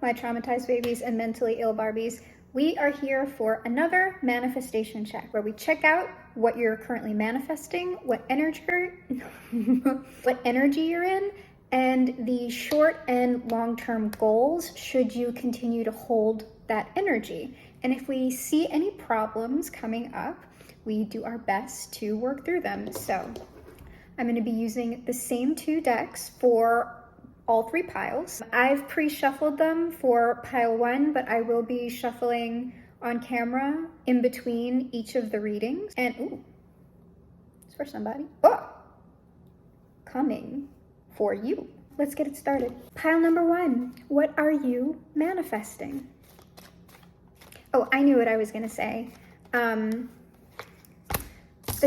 my traumatized babies and mentally ill Barbies. We are here for another manifestation check where we check out what you're currently manifesting, what energy you're in, and the short and long-term goals should you continue to hold that energy. And if we see any problems coming up, we do our best to work through them. So I'm going to be using the same two decks for all three piles. I've pre-shuffled them for pile 1, but I will be shuffling on camera in between each of the readings. And ooh, it's for somebody. Oh, coming for you. Let's get it started. Pile number 1, what are you manifesting? Oh, I knew what I was gonna say. The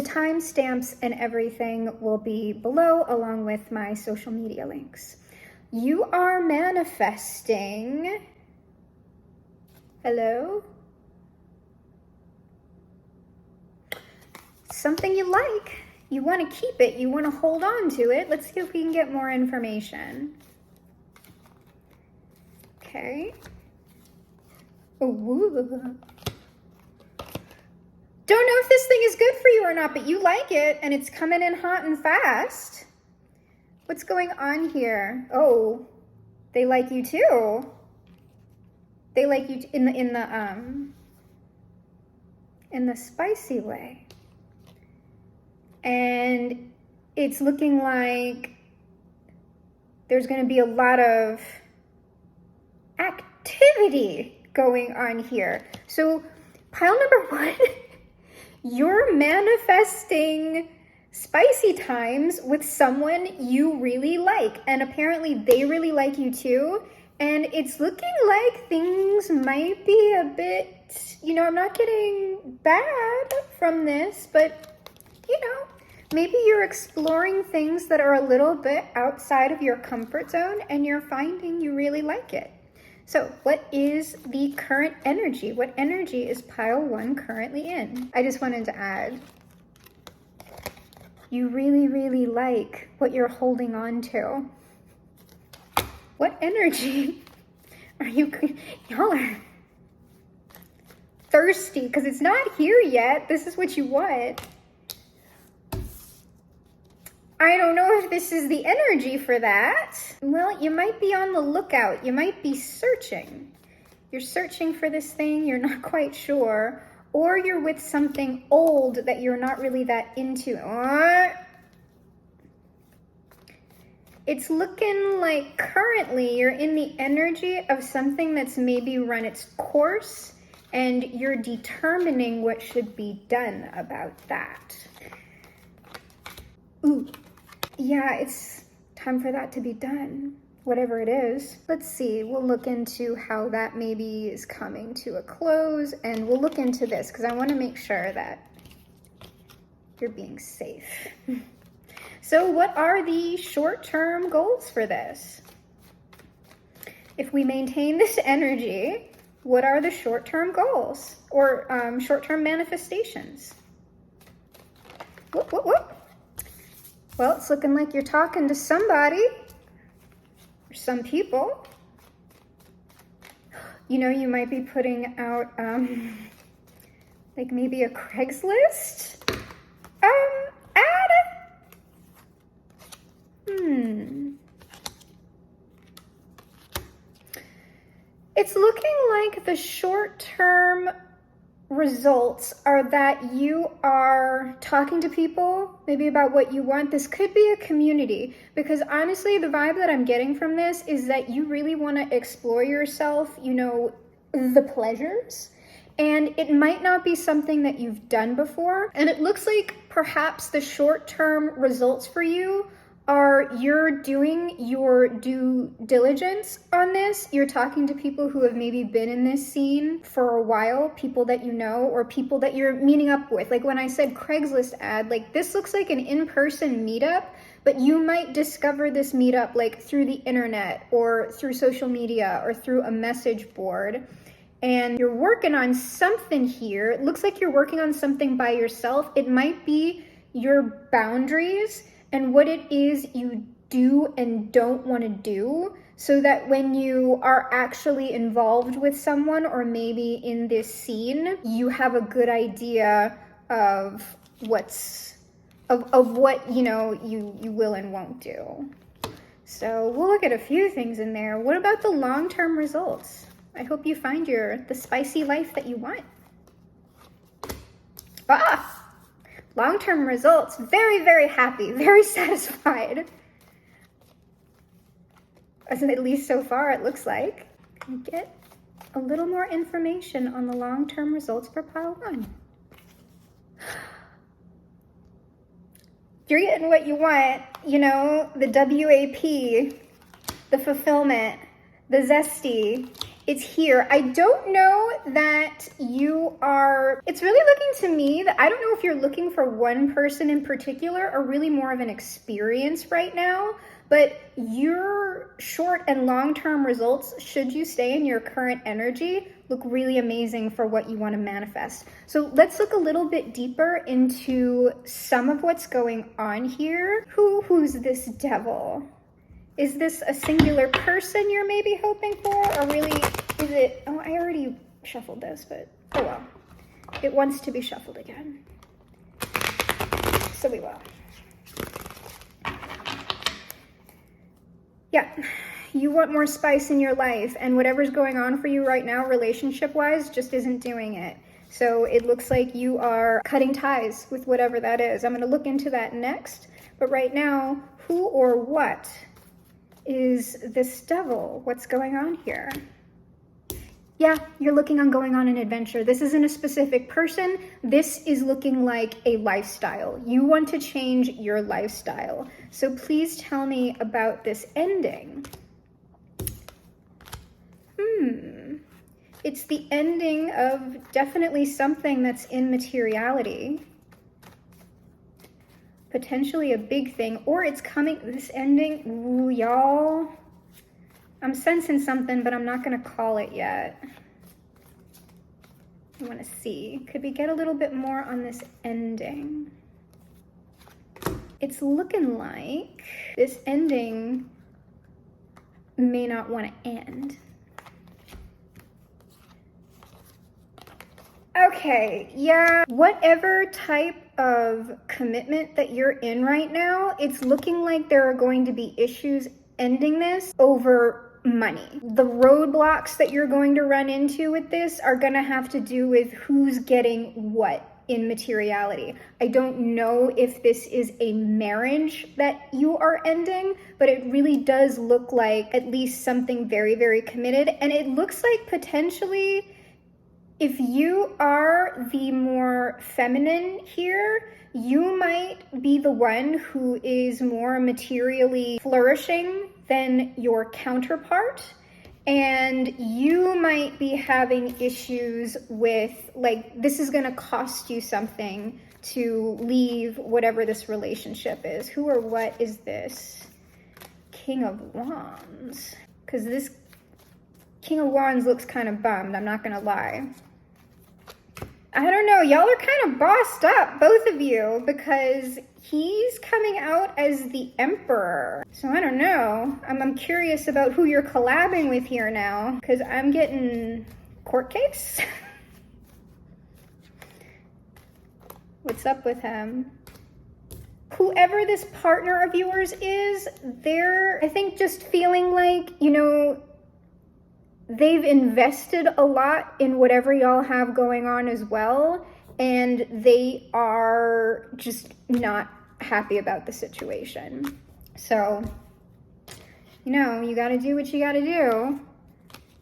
timestamps and everything will be below along with my social media links. You are manifesting, hello? Something you like. You want to keep it, you want to hold on to it. Let's see if we can get more information. Okay. Ooh. Don't know if this thing is good for you or not, but you like it and it's coming in hot and fast. What's going on here? Oh, they like you too. They like you in the spicy way. And it's looking like there's going to be a lot of activity going on here. So pile number 1, you're manifesting spicy times with someone you really like. And apparently they really like you too. And it's looking like things might be a bit, I'm not getting bad from this, but maybe you're exploring things that are a little bit outside of your comfort zone and you're finding you really like it. So what is the current energy? What energy is pile 1 currently in? I just wanted to add, you really, really like what you're holding on to. What energy are you, y'all are thirsty because it's not here yet. This is what you want. I don't know if this is the energy for that. Well, you might be on the lookout. You might be searching. You're searching for this thing, you're not quite sure. Or you're with something old that you're not really that into. It's looking like currently you're in the energy of something that's maybe run its course and you're determining what should be done about that. Ooh. Yeah, it's time for that to be done, whatever it is. Let's see, we'll look into how that maybe is coming to a close, and we'll look into this because I want to make sure that you're being safe. So what are the short-term goals for this? If we maintain this energy, what are the short-term goals or short-term manifestations? Whoop, whoop, whoop. Well, it's looking like you're talking to somebody or some people. You might be putting out like maybe a Craigslist ad. It's looking like the short-term results are that you are talking to people maybe about what you want. This could be a community, because honestly the vibe that I'm getting from this is that you really want to explore yourself, the pleasures, and it might not be something that you've done before. And it looks like perhaps the short-term results for you are you're doing your due diligence on this. You're talking to people who have maybe been in this scene for a while, people that you know, or people that you're meeting up with. Like when I said Craigslist ad, like this looks like an in-person meetup, but you might discover this meetup like through the internet or through social media or through a message board. And you're working on something here. It looks like you're working on something by yourself. It might be your boundaries and what it is you do and don't want to do, so that when you are actually involved with someone or maybe in this scene, you have a good idea of what you will and won't do. So we'll look at a few things in there. What about the long-term results? I hope you find the spicy life that you want. Long-term results. Very, very happy, very satisfied. At least so far, it looks like. Can we get a little more information on the long-term results for pile 1? You're getting what you want, the WAP, the fulfillment, the zesty. It's here. I don't know that it's really looking to me that I don't know if you're looking for one person in particular or really more of an experience right now, but your short and long-term results, should you stay in your current energy, look really amazing for what you want to manifest. So let's look a little bit deeper into some of what's going on here. Who's this devil? Is this a singular person you're maybe hoping for, or really is it, oh, I already shuffled this, but oh well. It wants to be shuffled again. So we will. Yeah, you want more spice in your life, and whatever's going on for you right now, relationship-wise, just isn't doing it. So it looks like you are cutting ties with whatever that is. I'm gonna look into that next, but right now, who or what is this devil? What's going on here? Yeah, you're looking on going on an adventure. This isn't a specific person. This is looking like a lifestyle. You want to change your lifestyle. So please tell me about this ending. It's the ending of definitely something that's in materiality. Potentially a big thing, or it's coming, this ending, ooh, y'all. I'm sensing something, but I'm not gonna call it yet. I wanna see, could we get a little bit more on this ending? It's looking like this ending may not wanna end. Okay, yeah, whatever type of commitment that you're in right now, it's looking like there are going to be issues ending this over money. The roadblocks that you're going to run into with this are gonna have to do with who's getting what in materiality. I don't know if this is a marriage that you are ending, but it really does look like at least something very, very committed. And it looks like potentially, if you are the more feminine here, you might be the one who is more materially flourishing than your counterpart. And you might be having issues with, like, this is gonna cost you something to leave whatever this relationship is. Who or what is this? King of Wands. Because this King of Wands looks kind of bummed, I'm not gonna lie. I don't know, y'all are kind of bossed up, both of you, because he's coming out as the Emperor. So I don't know, I'm curious about who you're collabing with here now, because I'm getting court case. What's up with him? Whoever this partner of yours is, they're, I think, just feeling like, they've invested a lot in whatever y'all have going on as well, and they are just not happy about the situation. So, you gotta do what you gotta do.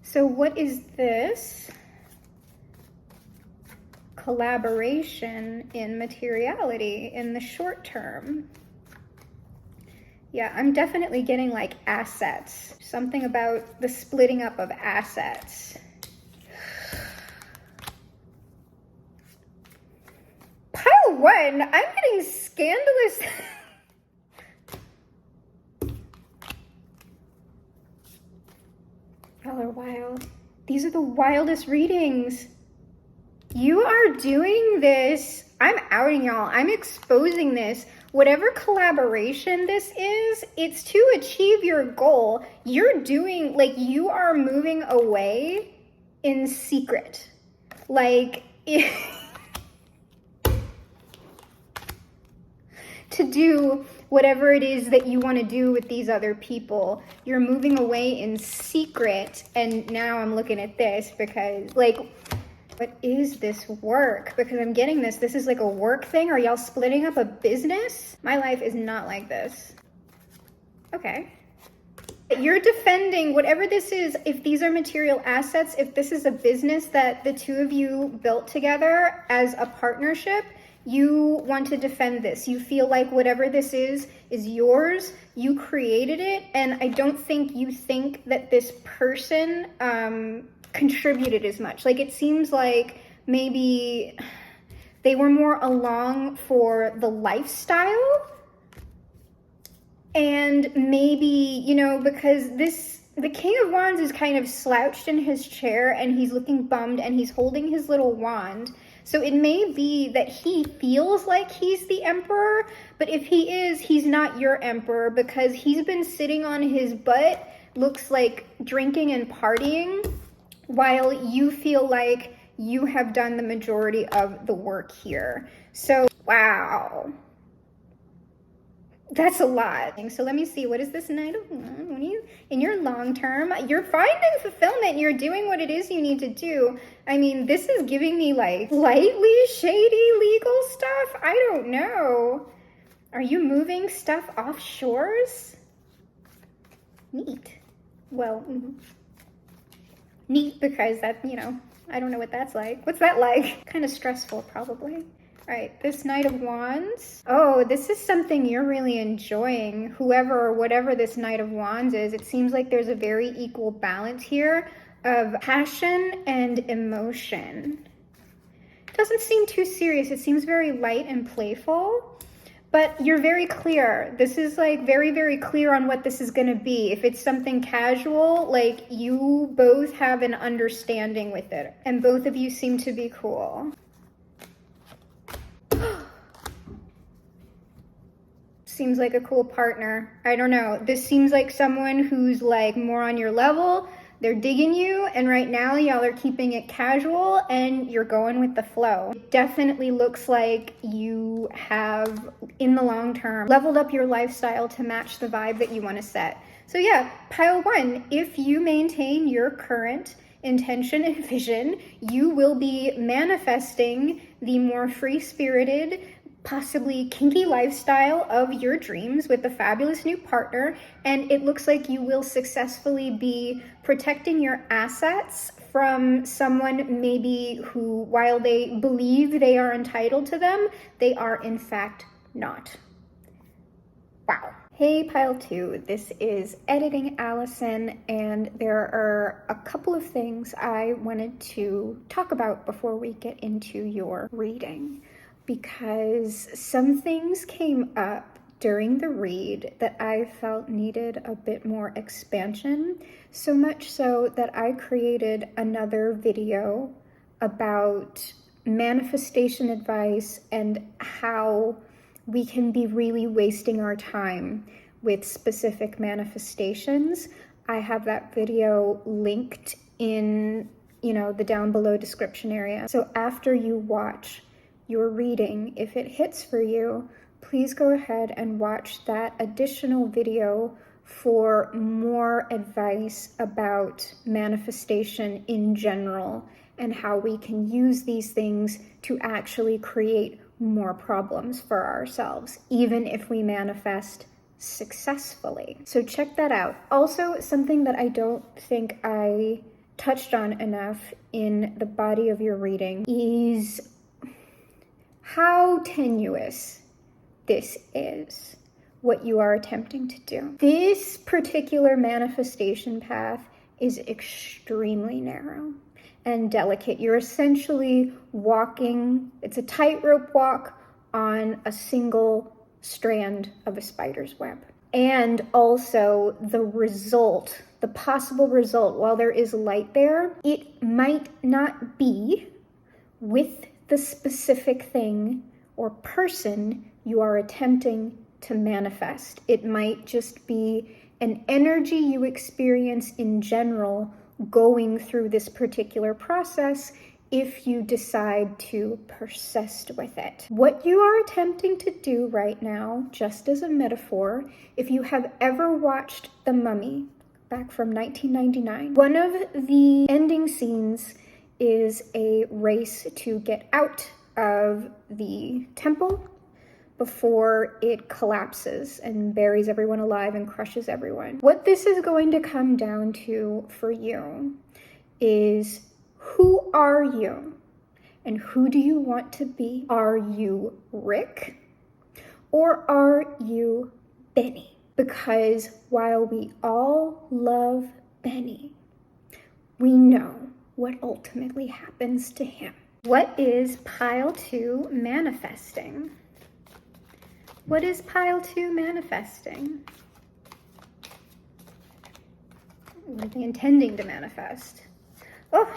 So what is this? Collaboration in materiality in the short term. Yeah, I'm definitely getting like assets. Something about the splitting up of assets. Pile 1, I'm getting scandalous. Y'all are wild. These are the wildest readings. You are doing this. I'm outing y'all. I'm exposing this whatever collaboration this is, it's to achieve your goal. You're doing, like, you are moving away in secret. Like, to do whatever it is that you want to do with these other people. You're moving away in secret. And now I'm looking at this because, like, what is this work? Because I'm getting this. This is like a work thing. Are y'all splitting up a business? My life is not like this. Okay. You're defending whatever this is. If these are material assets, if this is a business that the two of you built together as a partnership, you want to defend this. You feel like whatever this is yours. You created it. And I don't think you think that this person contributed as much. Like, it seems like maybe they were more along for the lifestyle. And maybe, you know, because the King of Wands is kind of slouched in his chair and he's looking bummed and he's holding his little wand. So it may be that he feels like he's the emperor, but if he is, he's not your emperor because he's been sitting on his butt, looks like drinking and partying, while you feel like you have done the majority of the work here. So, wow. That's a lot. So let me see, what is this Knight of Wands? What do you, in your long term, you're finding fulfillment and you're doing what it is you need to do. I mean, this is giving me like slightly shady legal stuff. I don't know. Are you moving stuff off shores? Neat. Well, neat because that, you know, I don't know what that's like. What's that like? Kind of stressful, probably. All right, this Knight of Wands. Oh, this is something you're really enjoying. Whoever or whatever this Knight of Wands is, it seems like there's a very equal balance here of passion and emotion. It doesn't seem too serious. It seems very light and playful, but you're very clear. This is like very, very clear on what this is going to be. If it's something casual, like you both have an understanding with it, and both of you seem to be cool. Seems like a cool partner. I don't know. This seems like someone who's like more on your level. They're digging you, and right now y'all are keeping it casual and you're going with the flow. It definitely looks like you have, in the long term, leveled up your lifestyle to match the vibe that you want to set. So yeah, pile one, if you maintain your current intention and vision, you will be manifesting the more free-spirited, possibly kinky lifestyle of your dreams with a fabulous new partner, and it looks like you will successfully be protecting your assets from someone maybe who, while they believe they are entitled to them, they are in fact not. Wow. Hey pile two, this is Editing Allison, and there are a couple of things I wanted to talk about before we get into your reading, because some things came up during the read that I felt needed a bit more expansion, so much so that I created another video about manifestation advice and how we can be really wasting our time with specific manifestations. I have that video linked in, the down below description area. So after you watch your reading, if it hits for you, please go ahead and watch that additional video for more advice about manifestation in general and how we can use these things to actually create more problems for ourselves, even if we manifest successfully. So check that out. Also, something that I don't think I touched on enough in the body of your reading is how tenuous this is, what you are attempting to do. This particular manifestation path is extremely narrow and delicate. You're essentially walking, it's a tightrope walk on a single strand of a spider's web. And also the result, the possible result, while there is light there, it might not be with the specific thing or person you are attempting to manifest. It might just be an energy you experience in general going through this particular process if you decide to persist with it. What you are attempting to do right now, just as a metaphor, if you have ever watched The Mummy back from 1999, one of the ending scenes is a race to get out of the temple before it collapses and buries everyone alive and crushes everyone. What this is going to come down to for you is, who are you and who do you want to be? Are you Rick or are you Benny? Because while we all love Benny, we know what ultimately happens to him. What is pile 2 manifesting? What is pile 2 manifesting? What are they intending to manifest? Oh,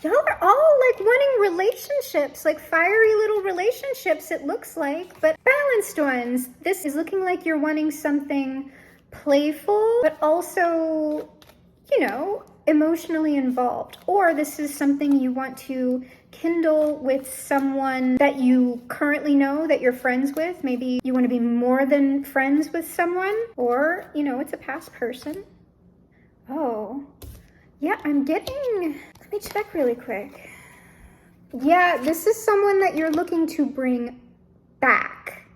y'all are all like wanting relationships, like fiery little relationships, it looks like, but balanced ones. This is looking like you're wanting something playful, but also, you know, emotionally involved. Or this is something you want to kindle with someone that you currently know, that you're friends with. Maybe you want to be more than friends with someone, or, you know, it's a past person. Oh, yeah, I'm getting, let me check really quick. Yeah, this is someone that you're looking to bring back.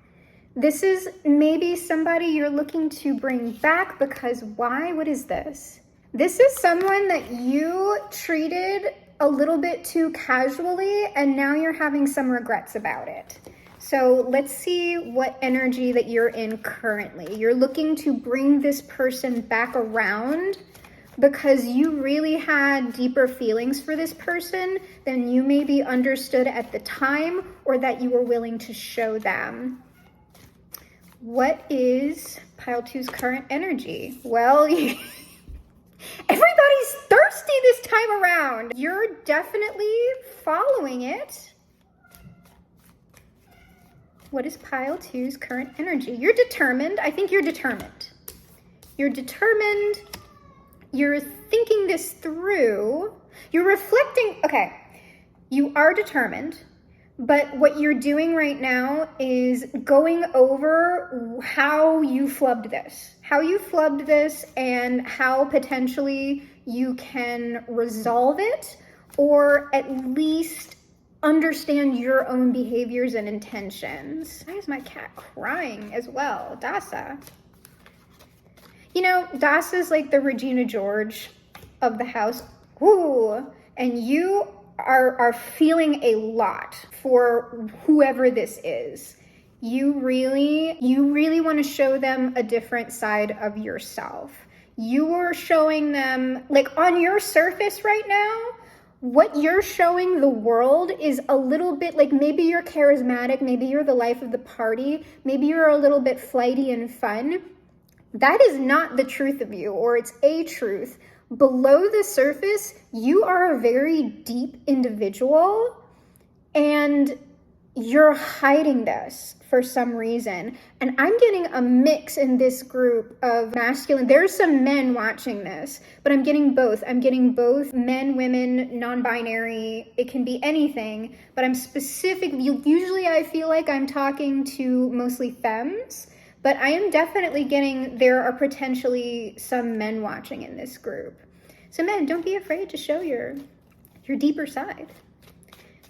This is maybe somebody you're looking to bring back because why? What is this? This is someone that you treated a little bit too casually and now you're having some regrets about it. So let's see what energy that you're in currently. You're looking to bring this person back around because you really had deeper feelings for this person than you maybe understood at the time or that you were willing to show them. What is pile 2's current energy? Well, everybody's thirsty this time around. You're definitely following it. What is pile 2's current energy? You're determined. I think you're determined. You're determined. You're thinking this through. You're reflecting. Okay, you are determined. But what you're doing right now is going over how you flubbed this, and how potentially you can resolve it, or at least understand your own behaviors and intentions. Why is my cat crying as well? Dasa. You know, Dasa's like the Regina George of the house. Ooh, and you are feeling a lot for whoever this is. You really want to show them a different side of yourself. You are showing them, like on your surface right now, what you're showing the world is a little bit like, maybe you're charismatic, maybe you're the life of the party, maybe you're a little bit flighty and fun. That is not the truth of you, or it's a truth. Below the surface, you are a very deep individual and you're hiding this for some reason. And I'm getting a mix in this group of masculine. There's some men watching this, but I'm getting both. I'm getting both men, women, non-binary. It can be anything, but I'm specific. Usually I feel like I'm talking to mostly femmes, but I am definitely getting, there are potentially some men watching in this group. So men, don't be afraid to show your deeper side.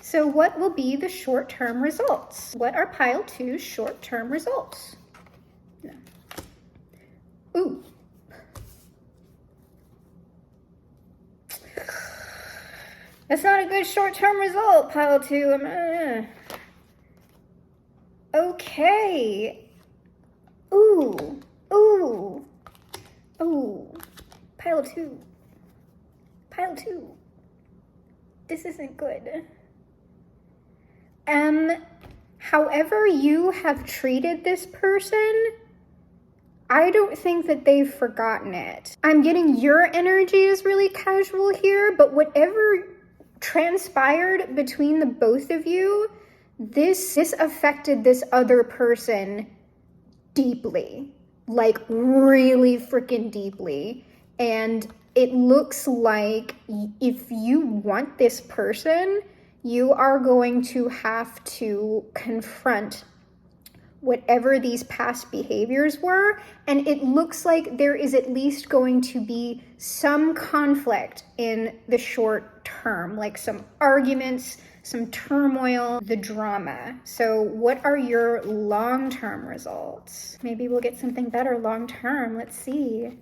So what will be the short-term results? What are pile 2's short-term results? No. Ooh. That's not a good short-term result, pile 2. Okay. Ooh. Ooh. Ooh. Pile 2. Pile 2. This isn't good. However you have treated this person, I don't think that they've forgotten it. I'm getting your energy is really casual here, but whatever transpired between the both of you, This affected this other person deeply, like really freaking deeply. And it looks like if you want this person, you are going to have to confront whatever these past behaviors were. And it looks like there is at least going to be some conflict in the short term, like some arguments, some turmoil, the drama. So what are your long-term results? Maybe we'll get something better long-term. Let's see.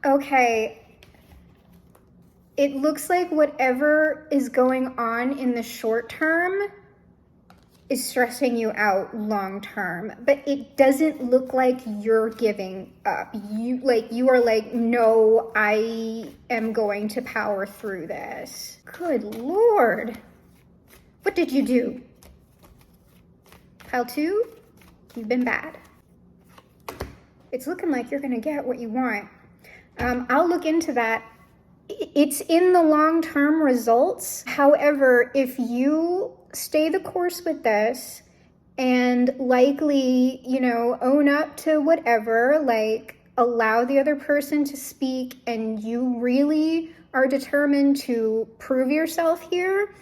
Okay. It looks like whatever is going on in the short term is stressing you out long term, but it doesn't look like you're giving up. You are like, no, I am going to power through this. Good Lord. What did you do? Pile 2, you've been bad. It's looking like you're gonna get what you want. I'll look into that. It's in the long-term results. However, if you stay the course with this and likely, own up to whatever, like allow the other person to speak, and you really are determined to prove yourself here,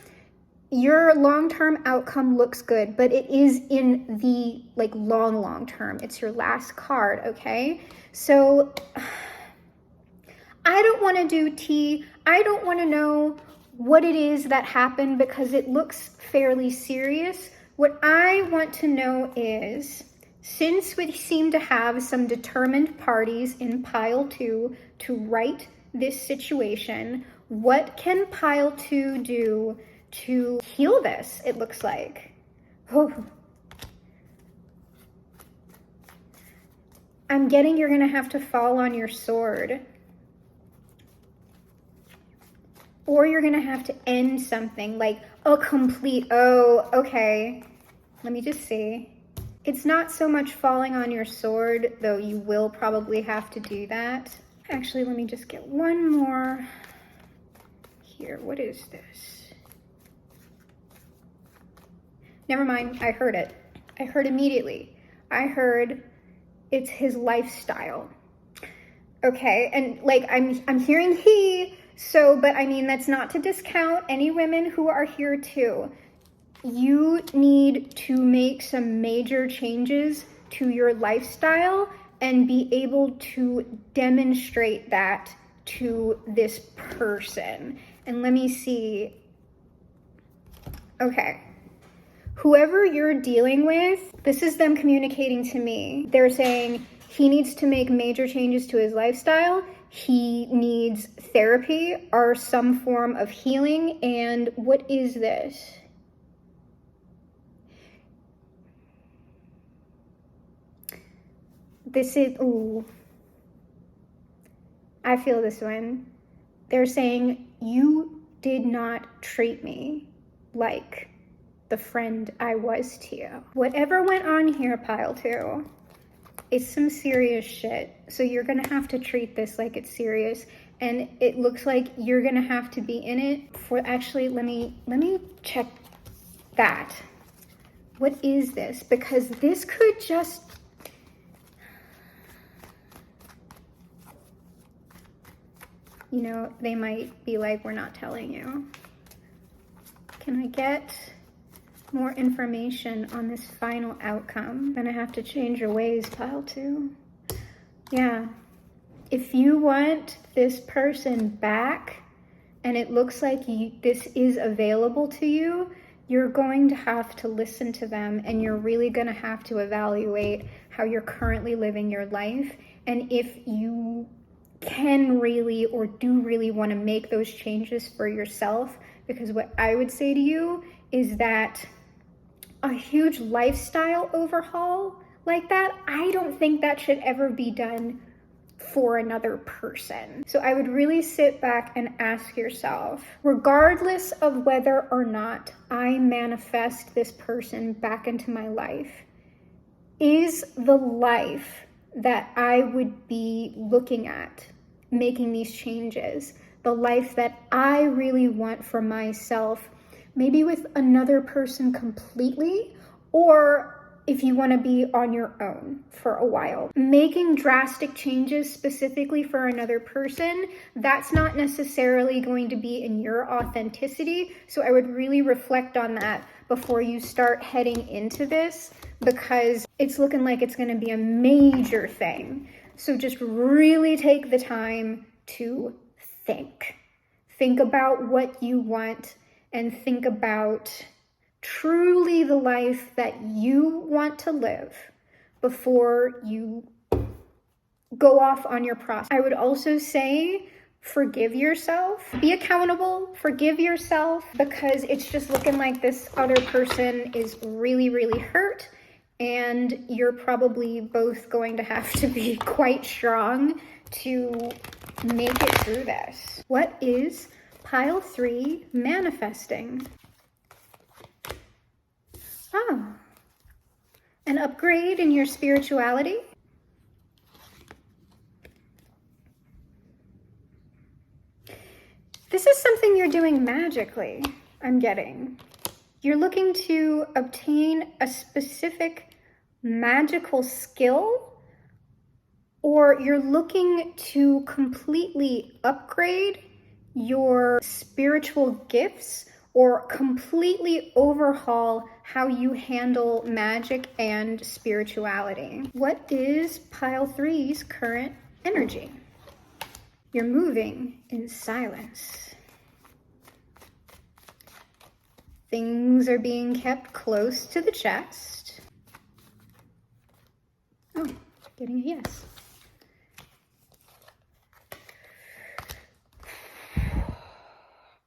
your long-term outcome looks good, but it is in the long term. It's your last card, okay? So I don't want to do tea. I don't want to know what it is that happened because it looks fairly serious. What I want to know is, since we seem to have some determined parties in pile 2 to right this situation, what can pile 2 do to heal this, it looks like? Oh. I'm getting you're going to have to fall on your sword. Or you're going to have to end something, like a complete, okay. Let me just see. It's not so much falling on your sword, though you will probably have to do that. Actually, let me just get one more here. What is this? Never mind, I heard it. I heard immediately. I heard it's his lifestyle. Okay, and I'm hearing he. So, but I mean, that's not to discount any women who are here too. You need to make some major changes to your lifestyle and be able to demonstrate that to this person. And let me see. Okay. Whoever you're dealing with, this is them communicating to me. They're saying he needs to make major changes to his lifestyle. He needs therapy or some form of healing. And what is this? This is, ooh. I feel this one. They're saying, you did not treat me like the friend I was to you. Whatever went on here, pile 2. It's some serious shit. So you're gonna have to treat this like it's serious. And it looks like you're gonna have to be in it for, actually, let me check that. What is this? Because this could just, they might be like, we're not telling you. Can I get more information on this final outcome? I'm gonna have to change your ways, pile 2. Yeah. If you want this person back, and it looks like this is available to you, you're going to have to listen to them, and you're really gonna have to evaluate how you're currently living your life, and if you can really or do really want to make those changes for yourself. Because what I would say to you is that a huge lifestyle overhaul like that, I don't think that should ever be done for another person. So I would really sit back and ask yourself, regardless of whether or not I manifest this person back into my life, is the life that I would be looking at making these changes the life that I really want for myself, maybe with another person completely, or if you want to be on your own for a while. Making drastic changes specifically for another person, that's not necessarily going to be in your authenticity. So I would really reflect on that before you start heading into this, because it's looking like it's going to be a major thing. So just really take the time to think. Think about what you want and think about truly the life that you want to live before you go off on your process. I would also say forgive yourself, be accountable, forgive yourself, because it's just looking like this other person is really, really hurt, and you're probably both going to have to be quite strong to make it through this. What is pile 3 manifesting? Oh, an upgrade in your spirituality? This is something you're doing magically, I'm getting. You're looking to obtain a specific magical skill, or you're looking to completely upgrade your spiritual gifts, or completely overhaul how you handle magic and spirituality. What is pile 3's current energy? You're moving in silence. Things are being kept close to the chest. Oh, getting a yes.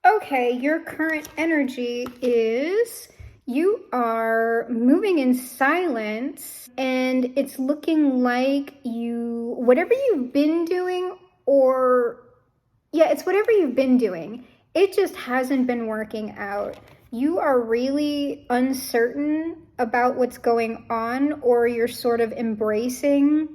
Okay, your current energy is you are moving in silence, and it's looking like whatever you've been doing, it's whatever you've been doing. It just hasn't been working out. You are really uncertain about what's going on, or you're sort of embracing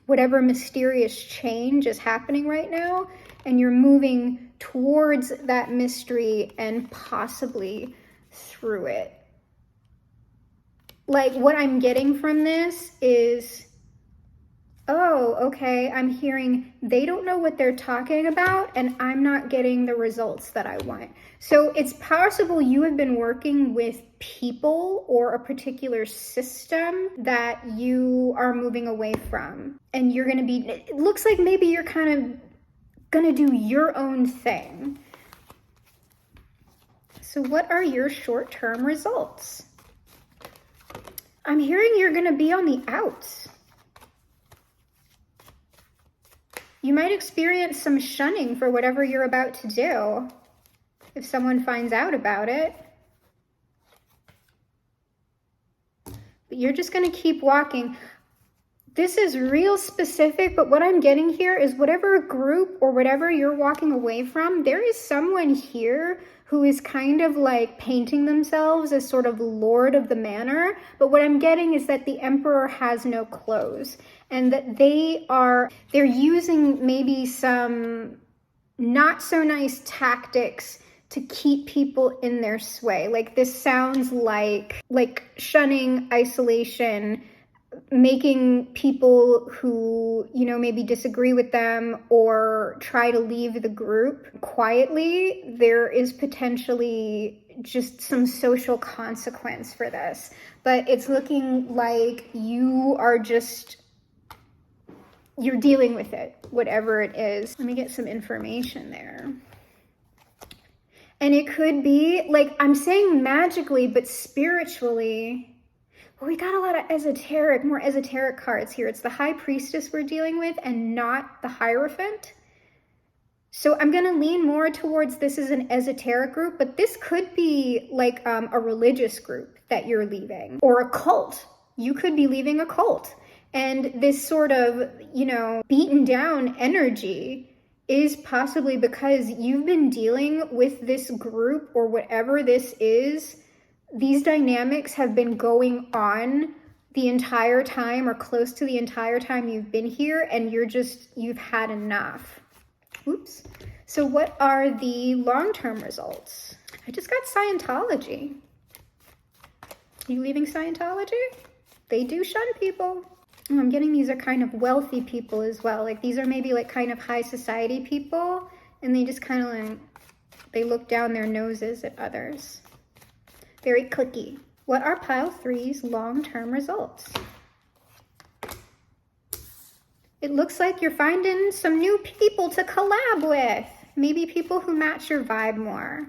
whatever mysterious change is happening right now, and you're moving towards that mystery and possibly through it. Like, what I'm getting from this is, oh, okay, I'm hearing they don't know what they're talking about, and I'm not getting the results that I want. So it's possible you have been working with people or a particular system that you are moving away from, and you're going to be, it looks like maybe you're kind of going to do your own thing. So what are your short-term results? I'm hearing you're going to be on the outs. You might experience some shunning for whatever you're about to do if someone finds out about it. But you're just going to keep walking. This is real specific, but what I'm getting here is whatever group or whatever you're walking away from, there is someone here who is kind of like painting themselves as sort of lord of the manor. But what I'm getting is that the emperor has no clothes, and that they're using maybe some not so nice tactics to keep people in their sway. Like, this sounds like shunning, isolation, making people who, maybe disagree with them or try to leave the group quietly. There is potentially just some social consequence for this, but it's looking like you're dealing with it, whatever it is. Let me get some information there. And it could be, like, I'm saying magically, but spiritually. Well, we got a lot of more esoteric cards here. It's the High Priestess we're dealing with and not the Hierophant. So I'm going to lean more towards this is an esoteric group, but this could be like a religious group that you're leaving, or a cult. You could be leaving a cult. And this sort of, beaten down energy is possibly because you've been dealing with this group or whatever this is. These dynamics have been going on the entire time, or close to the entire time you've been here, and you've had enough. Oops. So what are the long-term results? I just got Scientology. Are you leaving Scientology? They do shun people. Oh, I'm getting these are kind of wealthy people as well. Like these are maybe like kind of high society people, and they just kind of like, they look down their noses at others. Very cliquey. What are pile 3's long-term results? It looks like you're finding some new people to collab with. Maybe people who match your vibe more.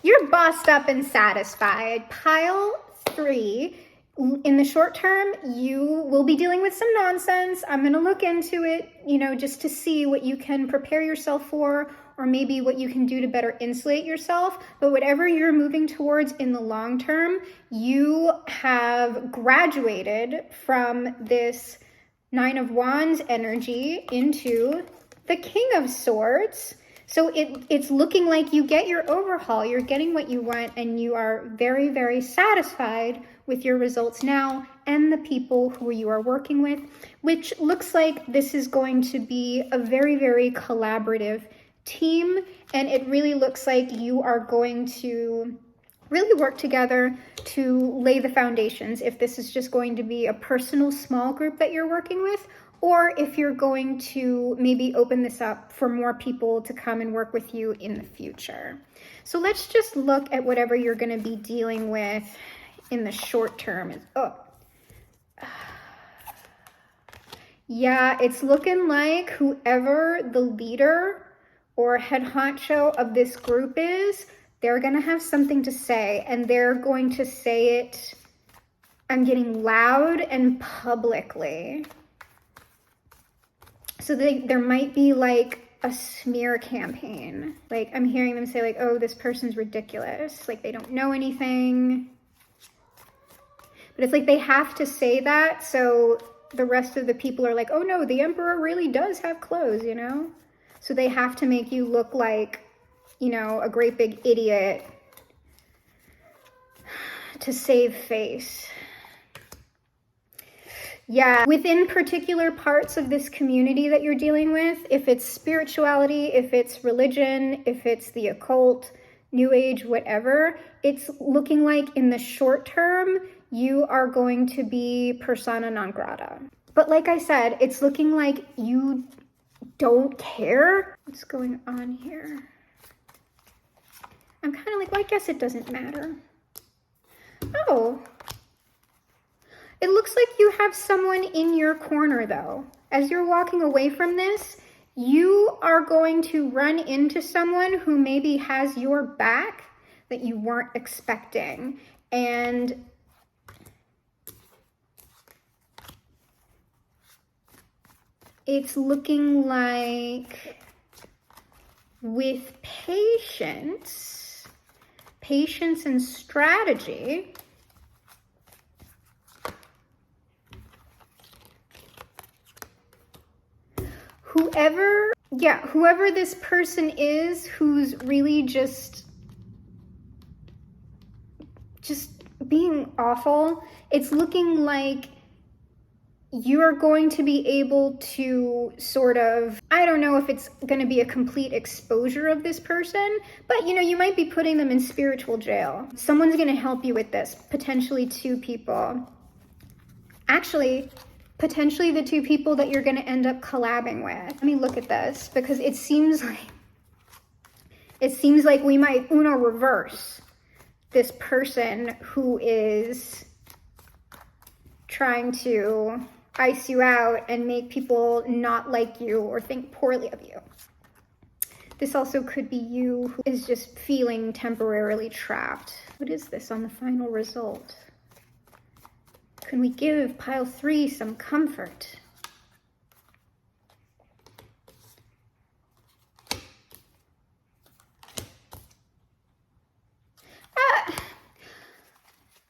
You're bossed up and satisfied. Pile 3, in the short term, you will be dealing with some nonsense. I'm going to look into it, you know, just to see what you can prepare yourself for, or maybe what you can do to better insulate yourself. But whatever you're moving towards in the long term, you have graduated from this 9 of Wands energy into the King of Swords. So it's looking like you get your overhaul, you're getting what you want, and you are very, very satisfied with your results now and the people who you are working with, which looks like this is going to be a very, very collaborative team. And it really looks like you are going to really work together to lay the foundations, if this is just going to be a personal small group that you're working with, or if you're going to maybe open this up for more people to come and work with you in the future. So let's just look at whatever you're going to be dealing with in the short term. Yeah, it's looking like whoever the leader or head honcho of this group is, they're going to have something to say, and they're going to say it, I'm getting loud and publicly. So there might be like a smear campaign. Like I'm hearing them say like, oh, this person's ridiculous. Like they don't know anything. But it's like they have to say that, so the rest of the people are like, oh no, the emperor really does have clothes, you know? So they have to make you look like, you know, a great big idiot to save face. Yeah, within particular parts of this community that you're dealing with, if it's spirituality, if it's religion, if it's the occult, new age, whatever, it's looking like in the short term, you are going to be persona non grata. But like I said, it's looking like you don't care. What's going on here? I'm kind of like, well, I guess it doesn't matter. Oh. It looks like you have someone in your corner, though. As you're walking away from this, you are going to run into someone who maybe has your back that you weren't expecting. And it's looking like with patience and strategy, whoever this person is who's really just being awful, it's looking like you're going to be able to sort of, I don't know if it's going to be a complete exposure of this person, but you know, you might be putting them in spiritual jail. Someone's going to help you with this, potentially 2 people. Actually, potentially the 2 people that you're going to end up collabing with. Let me look at this, because it seems like we might Uno reverse this person who is trying to ice you out and make people not like you or think poorly of you. This also could be you who is just feeling temporarily trapped. What is this on the final result? Can we give pile 3 some comfort?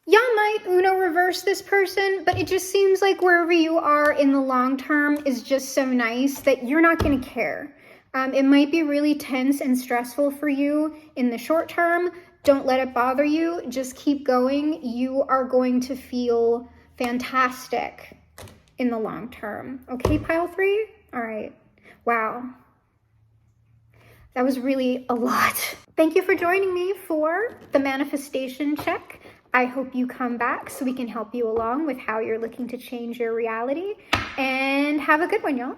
Y'all might Uno reverse this person, but it just seems like wherever you are in the long term is just so nice that you're not going to care. It might be really tense and stressful for you in the short term. Don't let it bother you. Just keep going. You are going to feel fantastic in the long term. Okay, pile 3? All right. Wow. That was really a lot. Thank you for joining me for the manifestation check. I hope you come back so we can help you along with how you're looking to change your reality. And have a good one, y'all.